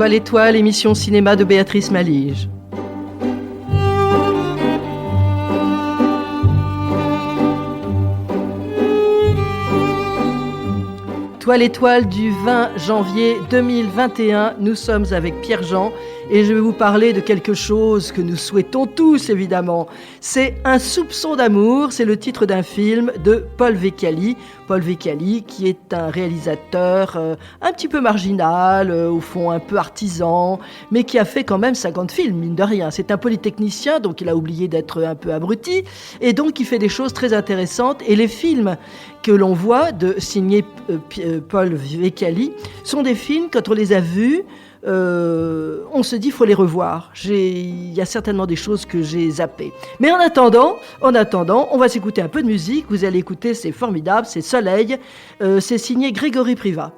Toile étoile, émission cinéma de Béatrice Malige. Toile étoile du 20 janvier 2021, nous sommes avec Pierre-Jean et je vais vous parler de quelque chose que nous souhaitons tous évidemment. C'est Un soupçon d'amour, c'est le titre d'un film de Paul Vecchiali. Paul Vecchiali qui est un réalisateur un petit peu marginal, au fond un peu artisan, mais qui a fait quand même 50 films, mine de rien. C'est un polytechnicien, donc il a oublié d'être un peu abruti, et donc il fait des choses très intéressantes. Et les films que l'on voit signés Paul Vecchiali sont des films, quand on les a vus, on se dit il faut les revoir. Il y a certainement des choses que j'ai zappées. Mais en attendant, on va s'écouter un peu de musique. Vous allez écouter, c'est formidable, c'est Soleil. C'est signé Grégory Privat.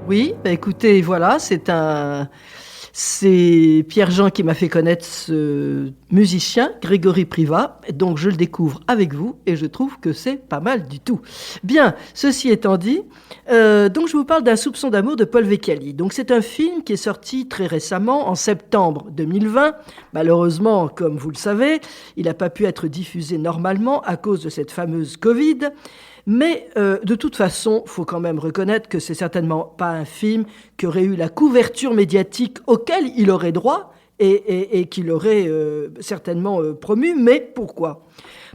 Oui, bah écoutez, voilà, c'est un C'est Pierre-Jean qui m'a fait connaître ce musicien, Grégory Privat, donc je le découvre avec vous et je trouve que c'est pas mal du tout. Bien, ceci étant dit, donc je vous parle d'un soupçon d'amour de Paul Vecchiali. Donc c'est un film qui est sorti très récemment, en septembre 2020. Malheureusement, comme vous le savez, il n'a pas pu être diffusé normalement à cause de cette fameuse Covid. Mais de toute façon, il faut quand même reconnaître que c'est certainement pas un film qui aurait eu la couverture médiatique auquel il aurait droit et qu'il aurait certainement promu. Mais pourquoi ?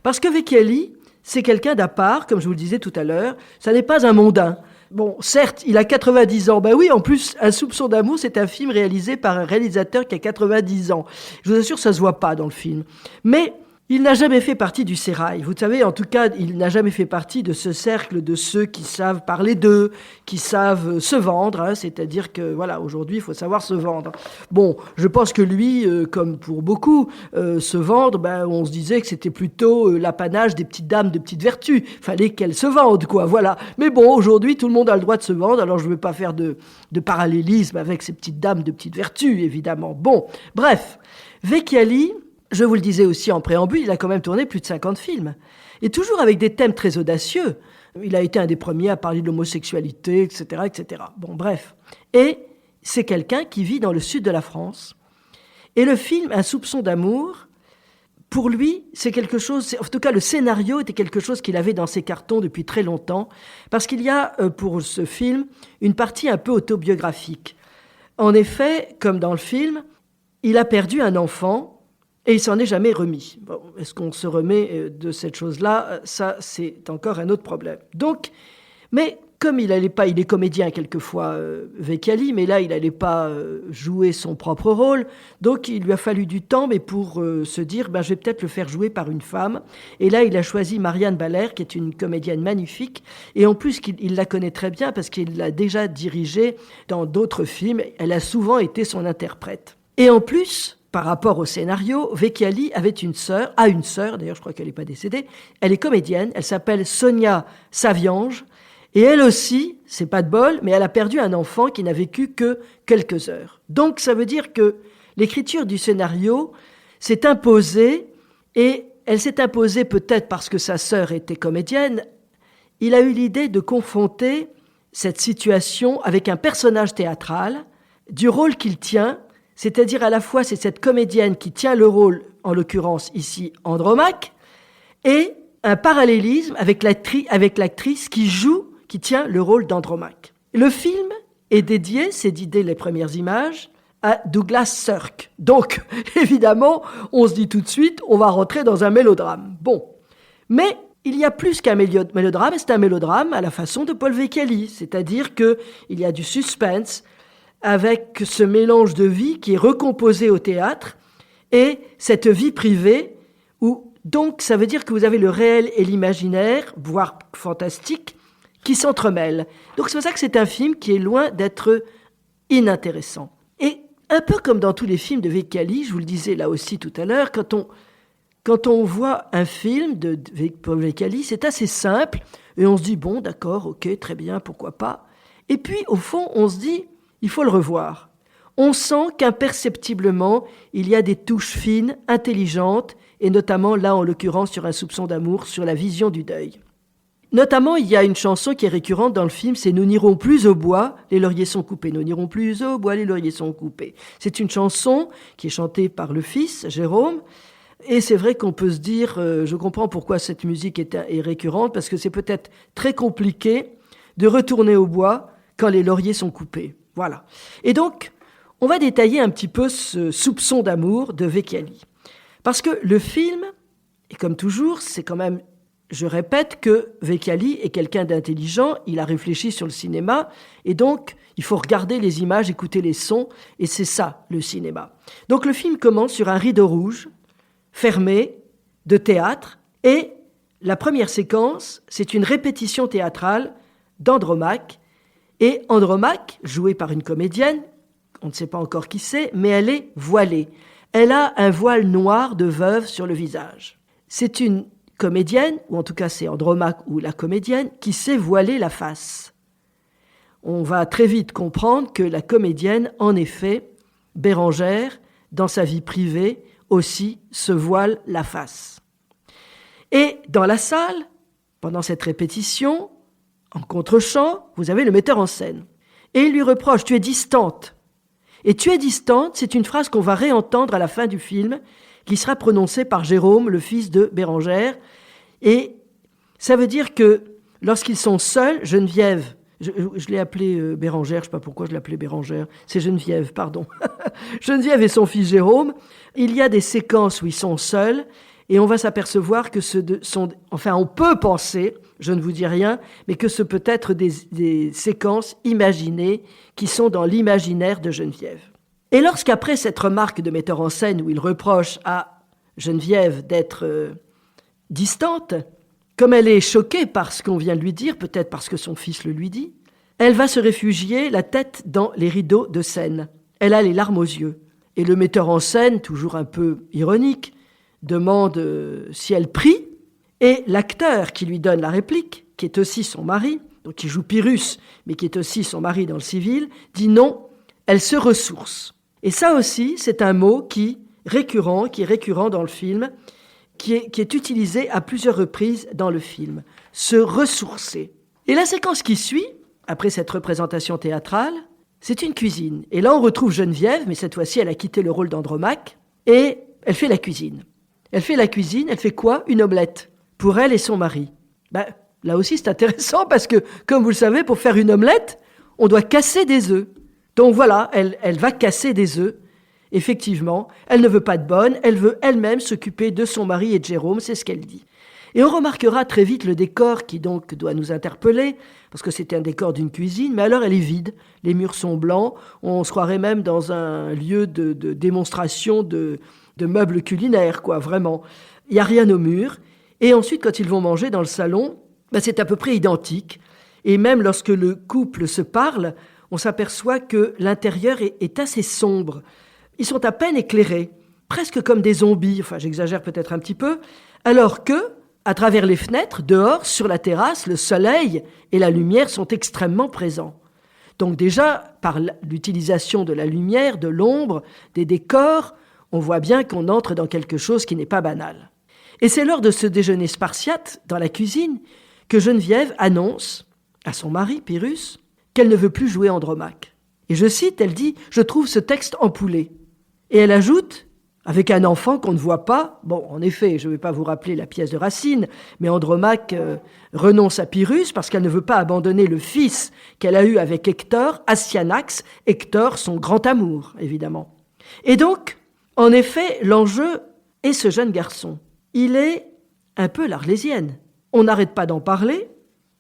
Parce que Vecchiali, c'est quelqu'un d'à part, comme je vous le disais tout à l'heure. Ça n'est pas un mondain. Bon, certes, il a 90 ans. Ben oui, en plus, Un soupçon d'amour, c'est un film réalisé par un réalisateur qui a 90 ans. Je vous assure, ça se voit pas dans le film. Mais il n'a jamais fait partie du sérail. Vous savez, en tout cas, il n'a jamais fait partie de ce cercle de ceux qui savent parler d'eux, qui savent se vendre. Hein, c'est-à-dire que, voilà, aujourd'hui, il faut savoir se vendre. Bon, je pense que lui, comme pour beaucoup, se vendre, ben, on se disait que c'était plutôt l'apanage des petites dames de petites vertus. Fallait qu'elles se vendent, quoi, voilà. Mais bon, aujourd'hui, tout le monde a le droit de se vendre, alors je ne veux pas faire de parallélisme avec ces petites dames de petites vertus, évidemment. Bon, bref, Vecchiali, je vous le disais aussi en préambule, il a quand même tourné plus de 50 films. Et toujours avec des thèmes très audacieux. Il a été un des premiers à parler de l'homosexualité, etc., etc. Bon, bref. Et c'est quelqu'un qui vit dans le sud de la France. Et le film Un soupçon d'amour, pour lui, c'est quelque chose... En tout cas, le scénario était quelque chose qu'il avait dans ses cartons depuis très longtemps. Parce qu'il y a, pour ce film, une partie un peu autobiographique. En effet, comme dans le film, il a perdu un enfant... Et il s'en est jamais remis. Bon, est-ce qu'on se remet de cette chose-là ? Ça, c'est encore un autre problème. Donc, mais comme il est comédien quelquefois, Vecchiali, mais là, il n'allait pas jouer son propre rôle. Donc, il lui a fallu du temps, mais pour se dire, je vais peut-être le faire jouer par une femme. Et là, il a choisi Marianne Baller, qui est une comédienne magnifique. Et en plus, il la connaît très bien parce qu'il l'a déjà dirigée dans d'autres films. Elle a souvent été son interprète. Et en plus... Par rapport au scénario, Vecchiali a une sœur, d'ailleurs je crois qu'elle n'est pas décédée, elle est comédienne, elle s'appelle Sonia Saviange, et elle aussi, c'est pas de bol, mais elle a perdu un enfant qui n'a vécu que quelques heures. Donc ça veut dire que l'écriture du scénario s'est imposée, et elle s'est imposée peut-être parce que sa sœur était comédienne. Il a eu l'idée de confronter cette situation avec un personnage théâtral, du rôle qu'il tient. C'est-à-dire à la fois, c'est cette comédienne qui tient le rôle, en l'occurrence ici Andromaque, et un parallélisme avec l'actrice qui tient le rôle d'Andromaque. Le film est dédié, c'est d'idée les premières images, à Douglas Sirk. Donc, évidemment, on se dit tout de suite, on va rentrer dans un mélodrame. Bon, mais il y a plus qu'un mélodrame, et c'est un mélodrame à la façon de Paul Vecchiali, c'est-à-dire qu'il y a du suspense, avec ce mélange de vie qui est recomposé au théâtre et cette vie privée où, donc, ça veut dire que vous avez le réel et l'imaginaire, voire fantastique, qui s'entremêlent. Donc, c'est pour ça que c'est un film qui est loin d'être inintéressant. Et un peu comme dans tous les films de Vecchiali, je vous le disais là aussi tout à l'heure, quand on voit un film de Paul Vecchiali, c'est assez simple et on se dit, bon, d'accord, ok, très bien, pourquoi pas. Et puis, au fond, on se dit, il faut le revoir. On sent qu'imperceptiblement, il y a des touches fines, intelligentes, et notamment là, en l'occurrence, sur Un soupçon d'amour, sur la vision du deuil. Notamment, il y a une chanson qui est récurrente dans le film, c'est « Nous n'irons plus au bois, les lauriers sont coupés ». « Nous n'irons plus au bois, les lauriers sont coupés ». C'est une chanson qui est chantée par le fils, Jérôme, et c'est vrai qu'on peut se dire, je comprends pourquoi cette musique est récurrente, parce que c'est peut-être très compliqué de retourner au bois quand les lauriers sont coupés. Voilà. Et donc, on va détailler un petit peu ce soupçon d'amour de Vecchiali. Parce que le film, et comme toujours, c'est quand même, je répète que Vecchiali est quelqu'un d'intelligent, il a réfléchi sur le cinéma, et donc, il faut regarder les images, écouter les sons, et c'est ça, le cinéma. Donc, le film commence sur un rideau rouge, fermé, de théâtre, et la première séquence, c'est une répétition théâtrale d'Andromaque. Et Andromaque, jouée par une comédienne, on ne sait pas encore qui c'est, mais elle est voilée. Elle a un voile noir de veuve sur le visage. C'est une comédienne, ou en tout cas c'est Andromaque ou la comédienne, qui sait voiler la face. On va très vite comprendre que la comédienne, en effet, Bérengère, dans sa vie privée, aussi se voile la face. Et dans la salle, pendant cette répétition, en contre-champ, vous avez le metteur en scène. Et il lui reproche « Tu es distante ». Et « Tu es distante », c'est une phrase qu'on va réentendre à la fin du film, qui sera prononcée par Jérôme, le fils de Bérengère. Et ça veut dire que lorsqu'ils sont seuls, Geneviève, je l'ai appelée Bérengère, je ne sais pas pourquoi je l'appelais Bérengère, c'est Geneviève, pardon. Geneviève et son fils Jérôme, il y a des séquences où ils sont seuls, et on va s'apercevoir que on peut penser, je ne vous dis rien, mais que ce peut être des séquences imaginées qui sont dans l'imaginaire de Geneviève. Et lorsqu'après cette remarque de metteur en scène où il reproche à Geneviève d'être distante, comme elle est choquée par ce qu'on vient de lui dire, peut-être parce que son fils le lui dit, elle va se réfugier la tête dans les rideaux de scène. Elle a les larmes aux yeux. Et le metteur en scène, toujours un peu ironique, demande si elle prie, et l'acteur qui lui donne la réplique, qui est aussi son mari, donc qui joue Pyrrhus, mais qui est aussi son mari dans le civil, dit non, elle se ressource. Et ça aussi, c'est un mot qui est récurrent dans le film, qui est utilisé à plusieurs reprises dans le film, se ressourcer. Et la séquence qui suit, après cette représentation théâtrale, c'est une cuisine. Et là, on retrouve Geneviève, mais cette fois-ci, elle a quitté le rôle d'Andromaque, et elle fait la cuisine. Elle fait quoi? Une omelette, pour elle et son mari. Là aussi, c'est intéressant, parce que, comme vous le savez, pour faire une omelette, on doit casser des œufs. Donc voilà, elle va casser des œufs. Effectivement, elle ne veut pas de bonne, elle veut elle-même s'occuper de son mari et de Jérôme, c'est ce qu'elle dit. Et on remarquera très vite le décor qui donc doit nous interpeller, parce que c'était un décor d'une cuisine, mais alors elle est vide, les murs sont blancs, on se croirait même dans un lieu de démonstration de meubles culinaires, quoi, vraiment. Il n'y a rien aux murs, et ensuite quand ils vont manger dans le salon, c'est à peu près identique, et même lorsque le couple se parle, on s'aperçoit que l'intérieur est assez sombre. Ils sont à peine éclairés, presque comme des zombies, enfin j'exagère peut-être un petit peu, alors que, à travers les fenêtres, dehors, sur la terrasse, le soleil et la lumière sont extrêmement présents. Donc déjà, par l'utilisation de la lumière, de l'ombre, des décors, on voit bien qu'on entre dans quelque chose qui n'est pas banal. Et c'est lors de ce déjeuner spartiate, dans la cuisine, que Geneviève annonce à son mari, Pyrrhus, qu'elle ne veut plus jouer Andromaque. Et je cite, elle dit « Je trouve ce texte empoulé ». Et elle ajoute, avec un enfant qu'on ne voit pas, bon, en effet, je ne vais pas vous rappeler la pièce de Racine, mais Andromaque renonce à Pyrrhus parce qu'elle ne veut pas abandonner le fils qu'elle a eu avec Hector, Astyanax, Hector, son grand amour, évidemment. Et donc, en effet, l'enjeu est ce jeune garçon. Il est un peu l'Arlésienne. On n'arrête pas d'en parler,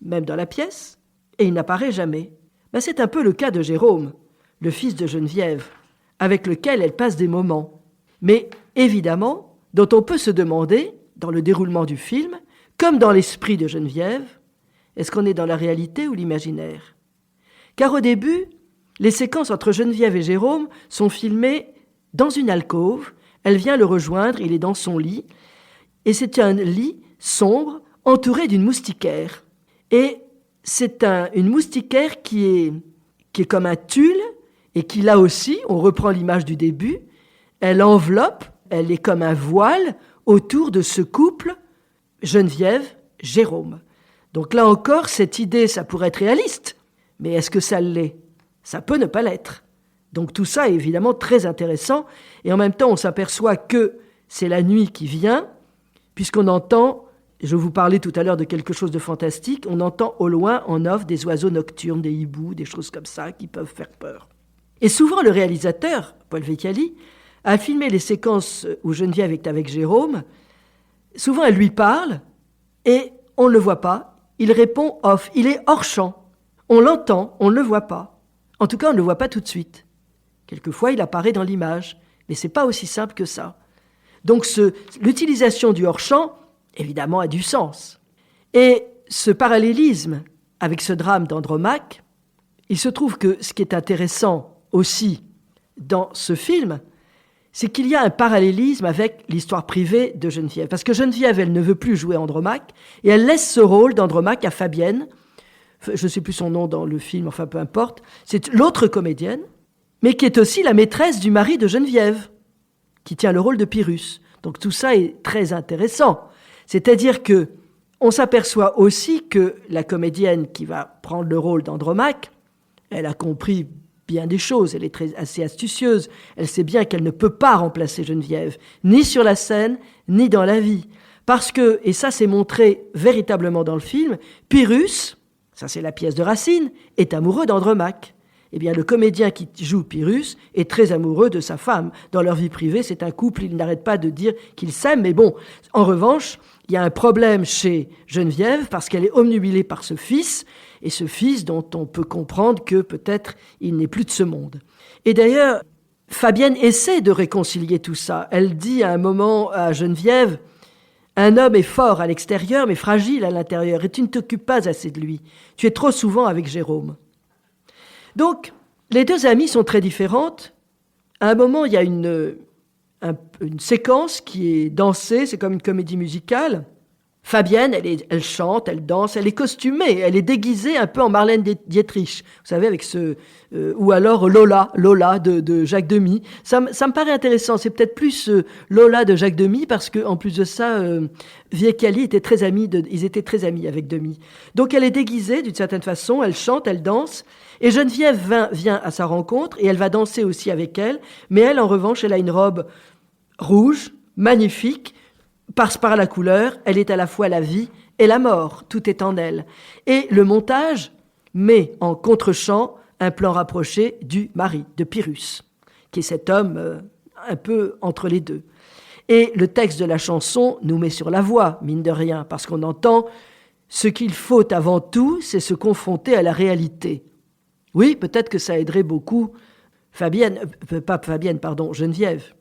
même dans la pièce, et il n'apparaît jamais. C'est un peu le cas de Jérôme, le fils de Geneviève, avec lequel elle passe des moments. Mais évidemment, dont on peut se demander, dans le déroulement du film, comme dans l'esprit de Geneviève, est-ce qu'on est dans la réalité ou l'imaginaire? Car au début, les séquences entre Geneviève et Jérôme sont filmées dans une alcôve. Elle vient le rejoindre, il est dans son lit, et c'est un lit sombre, entouré d'une moustiquaire. Et c'est une moustiquaire qui est comme un tulle, et qui, là aussi, on reprend l'image du début, elle enveloppe, elle est comme un voile autour de ce couple Geneviève-Jérôme. Donc là encore, cette idée, ça pourrait être réaliste, mais est-ce que ça l'est? Ça peut ne pas l'être. Donc tout ça est évidemment très intéressant, et en même temps, on s'aperçoit que c'est la nuit qui vient, puisqu'on entend, je vous parlais tout à l'heure de quelque chose de fantastique, on entend au loin, en off, des oiseaux nocturnes, des hiboux, des choses comme ça, qui peuvent faire peur. Et souvent, le réalisateur, Paul Vecchiali, a filmé les séquences où Geneviève est avec Jérôme. Souvent, elle lui parle et on ne le voit pas. Il répond off. Il est hors champ. On l'entend, on ne le voit pas. En tout cas, on ne le voit pas tout de suite. Quelquefois, il apparaît dans l'image. Mais ce n'est pas aussi simple que ça. Donc, l'utilisation du hors champ, évidemment, a du sens. Et ce parallélisme avec ce drame d'Andromaque, il se trouve que ce qui est intéressant aussi dans ce film, c'est qu'il y a un parallélisme avec l'histoire privée de Geneviève. Parce que Geneviève, elle ne veut plus jouer Andromaque, et elle laisse ce rôle d'Andromaque à Fabienne. Je ne sais plus son nom dans le film, enfin peu importe. C'est l'autre comédienne mais qui est aussi la maîtresse du mari de Geneviève, qui tient le rôle de Pyrrhus. Donc tout ça est très intéressant. C'est-à-dire que on s'aperçoit aussi que la comédienne qui va prendre le rôle d'Andromaque, elle a compris bien des choses, elle est assez astucieuse, elle sait bien qu'elle ne peut pas remplacer Geneviève, ni sur la scène, ni dans la vie. Parce que, et ça c'est montré véritablement dans le film, Pyrrhus, ça c'est la pièce de Racine, est amoureux d'Andromaque. Eh bien, le comédien qui joue Pyrrhus est très amoureux de sa femme. Dans leur vie privée, c'est un couple, ils n'arrêtent pas de dire qu'ils s'aiment. Mais bon, en revanche, il y a un problème chez Geneviève parce qu'elle est obnubilée par ce fils, et ce fils dont on peut comprendre que peut-être il n'est plus de ce monde. Et d'ailleurs, Fabienne essaie de réconcilier tout ça. Elle dit à un moment à Geneviève, « Un homme est fort à l'extérieur, mais fragile à l'intérieur, et tu ne t'occupes pas assez de lui. Tu es trop souvent avec Jérôme. » Donc, les deux amies sont très différentes. À un moment, il y a une séquence qui est dansée, c'est comme une comédie musicale. Fabienne, elle chante, elle danse, elle est costumée, elle est déguisée un peu en Marlène Dietrich, vous savez, avec ou alors Lola de Jacques Demy. Ça me paraît intéressant, c'est peut-être plus Lola de Jacques Demy, parce qu'en plus de ça, Viecali était très amis, ils étaient très amis avec Demy. Donc elle est déguisée d'une certaine façon, elle chante, elle danse, et Geneviève vient à sa rencontre, et elle va danser aussi avec elle, mais elle, en revanche, elle a une robe rouge, magnifique, par la couleur, elle est à la fois la vie et la mort, tout est en elle. Et le montage met en contre-champ un plan rapproché du mari, de Pyrrhus, qui est cet homme un peu entre les deux. Et le texte de la chanson nous met sur la voie, mine de rien, parce qu'on entend « Ce qu'il faut avant tout, c'est se confronter à la réalité ». Oui, peut-être que ça aiderait beaucoup Geneviève.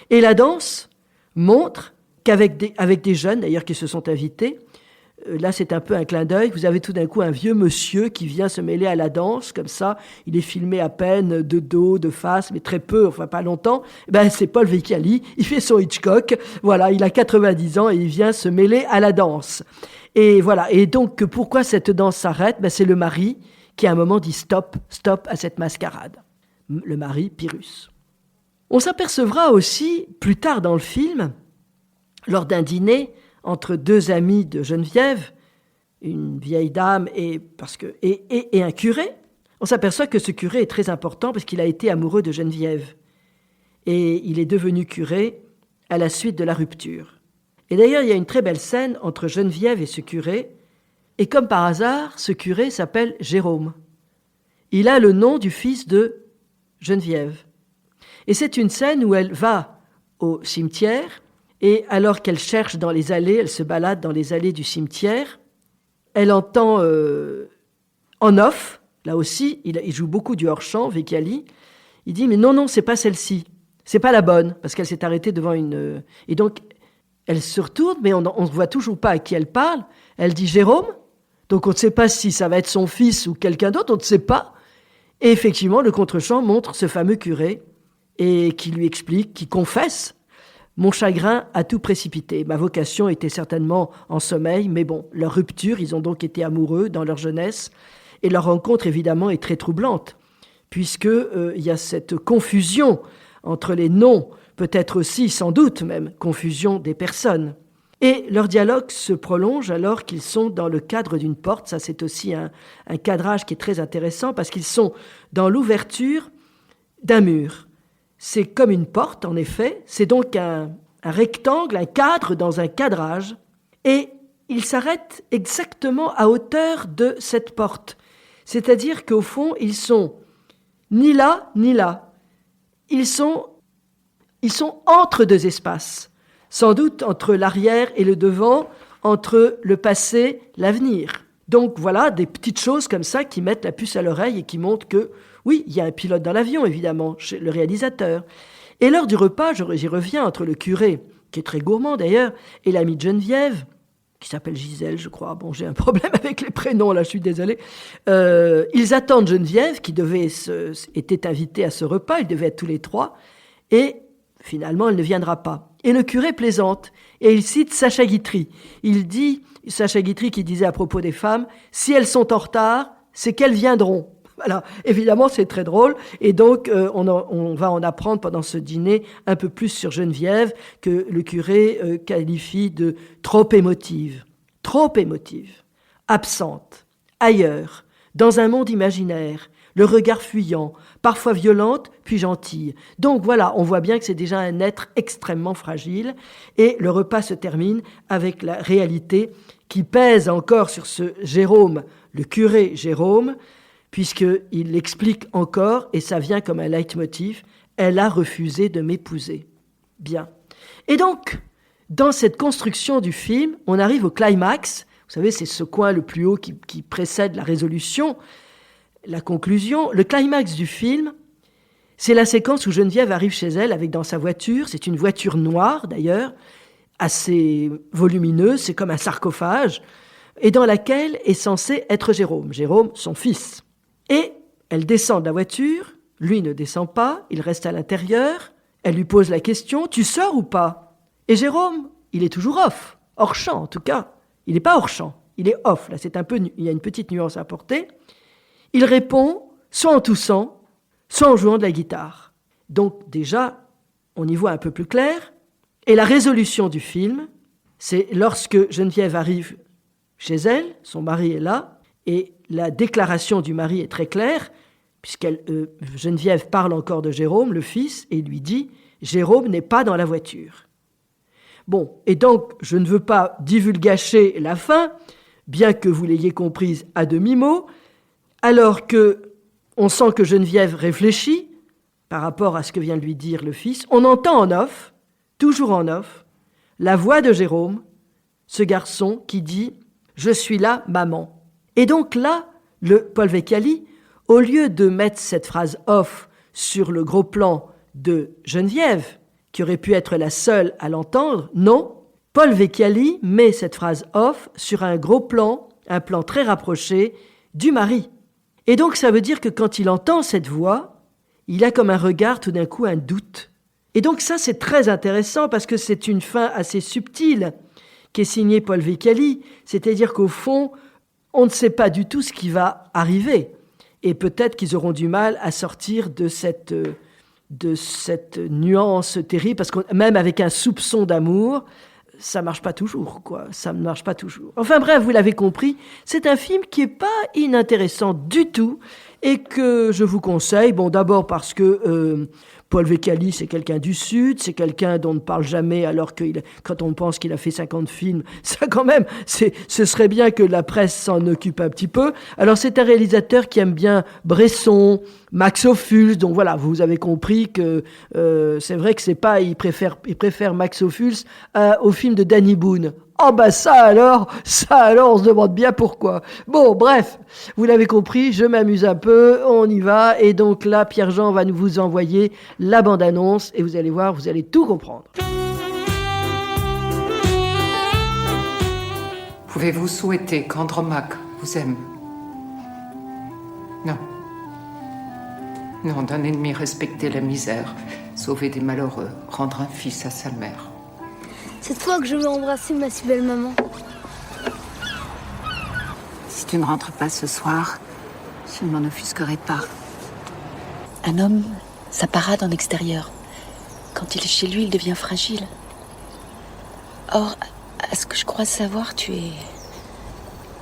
Et la danse montre qu'avec des jeunes, d'ailleurs, qui se sont invités, là, c'est un peu un clin d'œil, vous avez tout d'un coup un vieux monsieur qui vient se mêler à la danse, comme ça, il est filmé à peine de dos, de face, mais très peu, enfin pas longtemps, c'est Paul Viecali, il fait son Hitchcock, voilà, il a 90 ans et il vient se mêler à la danse. Et voilà, et donc, pourquoi cette danse s'arrête ? C'est le mari qui, à un moment, dit stop à cette mascarade. Le mari, Pyrrhus. On s'apercevra aussi, plus tard dans le film, lors d'un dîner entre deux amis de Geneviève, une vieille dame et un curé, on s'aperçoit que ce curé est très important parce qu'il a été amoureux de Geneviève. Et il est devenu curé à la suite de la rupture. Et d'ailleurs, il y a une très belle scène entre Geneviève et ce curé. Et comme par hasard, ce curé s'appelle Jérôme. Il a le nom du fils de Geneviève. Et c'est une scène où elle va au cimetière. Et alors qu'elle cherche dans les allées, elle se balade dans les allées du cimetière, elle entend en off, là aussi, il joue beaucoup du hors-champ, Viecali, il dit « Mais non, c'est pas celle-ci, c'est pas la bonne », parce qu'elle s'est arrêtée devant une... Et donc, elle se retourne, mais on ne voit toujours pas à qui elle parle. Elle dit « Jérôme », donc on ne sait pas si ça va être son fils ou quelqu'un d'autre, on ne sait pas. Et effectivement, le contre-champ montre ce fameux curé, et qui lui explique, qui confesse, mon chagrin a tout précipité. Ma vocation était certainement en sommeil, mais bon, leur rupture, ils ont donc été amoureux dans leur jeunesse, et leur rencontre, évidemment, est très troublante, puisque il y a cette confusion entre les noms, peut-être aussi, sans doute même, confusion des personnes. Et leur dialogue se prolonge alors qu'ils sont dans le cadre d'une porte. Ça, c'est aussi un cadrage qui est très intéressant, parce qu'ils sont dans l'ouverture d'un mur. C'est comme une porte, en effet. C'est donc un rectangle, un cadre dans un cadrage. Et ils s'arrêtent exactement à hauteur de cette porte. C'est-à-dire qu'au fond, ils sont ni là, ni là. Ils sont entre deux espaces. Sans doute entre l'arrière et le devant, entre le passé, l'avenir. Donc voilà, des petites choses comme ça qui mettent la puce à l'oreille et qui montrent que, oui, il y a un pilote dans l'avion, évidemment, chez le réalisateur. Et lors du repas, j'y reviens, entre le curé, qui est très gourmand d'ailleurs, et l'ami de Geneviève, qui s'appelle Gisèle, je crois. Bon, j'ai un problème avec les prénoms, là, je suis désolée. Ils attendent Geneviève, qui était invitée à ce repas, ils devaient être tous les trois, et finalement, elle ne viendra pas. Et le curé plaisante, et il cite Sacha Guitry. Il dit, Sacha Guitry qui disait à propos des femmes, « Si elles sont en retard, c'est qu'elles viendront. » Voilà, évidemment, c'est très drôle. Et donc, on va en apprendre pendant ce dîner un peu plus sur Geneviève, que le curé qualifie de trop émotive, absente, ailleurs, dans un monde imaginaire, le regard fuyant, parfois violente, puis gentille. Donc voilà, on voit bien que c'est déjà un être extrêmement fragile. Et le repas se termine avec la réalité qui pèse encore sur ce Jérôme, le curé Jérôme, puisqu'il explique encore, et ça vient comme un leitmotiv, « Elle a refusé de m'épouser ». Bien. Et donc, dans cette construction du film, on arrive au climax. Vous savez, c'est ce coin le plus haut qui précède la résolution, la conclusion. Le climax du film, c'est la séquence où Geneviève arrive chez elle avec dans sa voiture. C'est une voiture noire, d'ailleurs, assez volumineuse, c'est comme un sarcophage, et dans laquelle est censé être Jérôme, son fils. Et elle descend de la voiture, lui ne descend pas, il reste à l'intérieur, elle lui pose la question « Tu sors ou pas ?» Et Jérôme, il est toujours off, hors champ en tout cas. Il n'est pas hors champ, il est off, là, il y a une petite nuance à apporter. Il répond soit en toussant, soit en jouant de la guitare. Donc déjà, on y voit un peu plus clair. Et la résolution du film, c'est lorsque Geneviève arrive chez elle, son mari est là, et la déclaration du mari est très claire, Geneviève parle encore de Jérôme, le fils, et lui dit « Jérôme n'est pas dans la voiture ». Bon, et donc, je ne veux pas divulgacher la fin, bien que vous l'ayez comprise à demi-mot, alors que on sent que Geneviève réfléchit par rapport à ce que vient de lui dire le fils. On entend en off, toujours en off, la voix de Jérôme, ce garçon qui dit « Je suis là, maman ». Et donc là, Paul Vecchiali, au lieu de mettre cette phrase off sur le gros plan de Geneviève, qui aurait pu être la seule à l'entendre, non, Paul Vecchiali met cette phrase off sur un gros plan, un plan très rapproché du mari. Et donc ça veut dire que quand il entend cette voix, il a comme un regard tout d'un coup un doute. Et donc ça c'est très intéressant parce que c'est une fin assez subtile qui est signée Paul Vecchiali, c'est-à-dire qu'au fond, on ne sait pas du tout ce qui va arriver. Et peut-être qu'ils auront du mal à sortir de cette nuance terrible, parce que même avec un soupçon d'amour, ça marche pas toujours, quoi. Ça ne marche pas toujours. Enfin bref, vous l'avez compris, c'est un film qui est pas inintéressant du tout et que je vous conseille. Bon, d'abord parce que Paul Vecchiali, c'est quelqu'un du Sud, c'est quelqu'un dont on ne parle jamais, alors que quand on pense qu'il a fait 50 films, ça quand même, ce serait bien que la presse s'en occupe un petit peu. Alors c'est un réalisateur qui aime bien Bresson, Max Ophuls, donc voilà, vous avez compris que c'est vrai que c'est pas, il préfère Max Ophuls au film de Danny Boone. Oh bah ça alors, on se demande bien pourquoi. Bon, bref, vous l'avez compris, je m'amuse un peu, on y va. Et donc là, Pierre-Jean va nous vous envoyer la bande-annonce et vous allez voir, vous allez tout comprendre. Pouvez-vous souhaiter qu'Andromaque vous aime? Non. Non, d'un ennemi respecter la misère, sauver des malheureux, rendre un fils à sa mère. C'est toi que je veux embrasser, ma si belle maman. Si tu ne rentres pas ce soir, je ne m'en offusquerai pas. Un homme, ça parade en extérieur. Quand il est chez lui, il devient fragile. Or, à ce que je crois savoir, tu es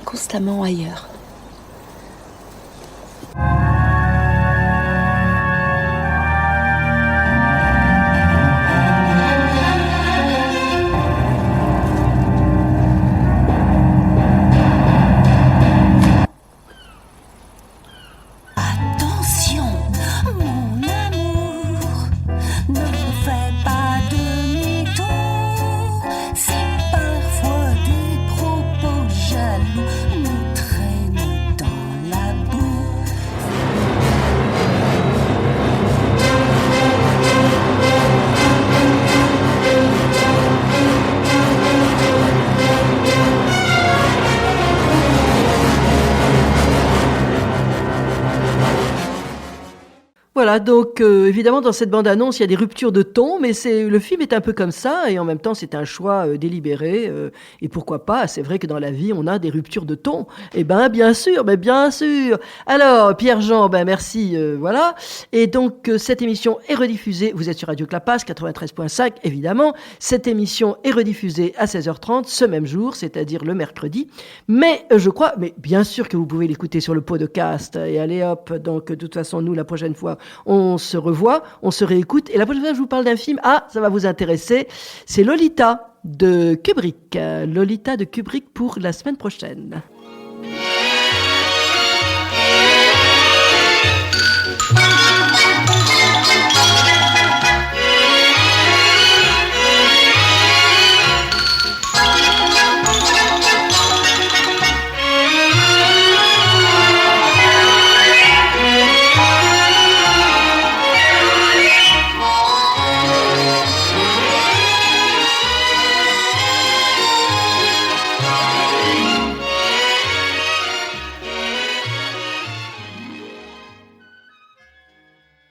constamment ailleurs. Si parfois des propos jaloux nous traînent Voilà, donc évidemment dans cette bande-annonce, il y a des ruptures de ton, mais le film est un peu comme ça, et en même temps c'est un choix délibéré, et pourquoi pas, c'est vrai que dans la vie on a des ruptures de ton, et bien sûr, mais bien sûr. Alors Pierre-Jean, merci, voilà, et donc cette émission est rediffusée, vous êtes sur Radio Clapas 93.5 évidemment, cette émission est rediffusée à 16h30 ce même jour, c'est-à-dire le mercredi, mais je crois, mais bien sûr que vous pouvez l'écouter sur le podcast, et allez hop, donc de toute façon nous la prochaine fois on se revoit, on se réécoute. Et la prochaine fois, je vous parle d'un film. Ah, ça va vous intéresser. C'est Lolita de Kubrick. Lolita de Kubrick pour la semaine prochaine.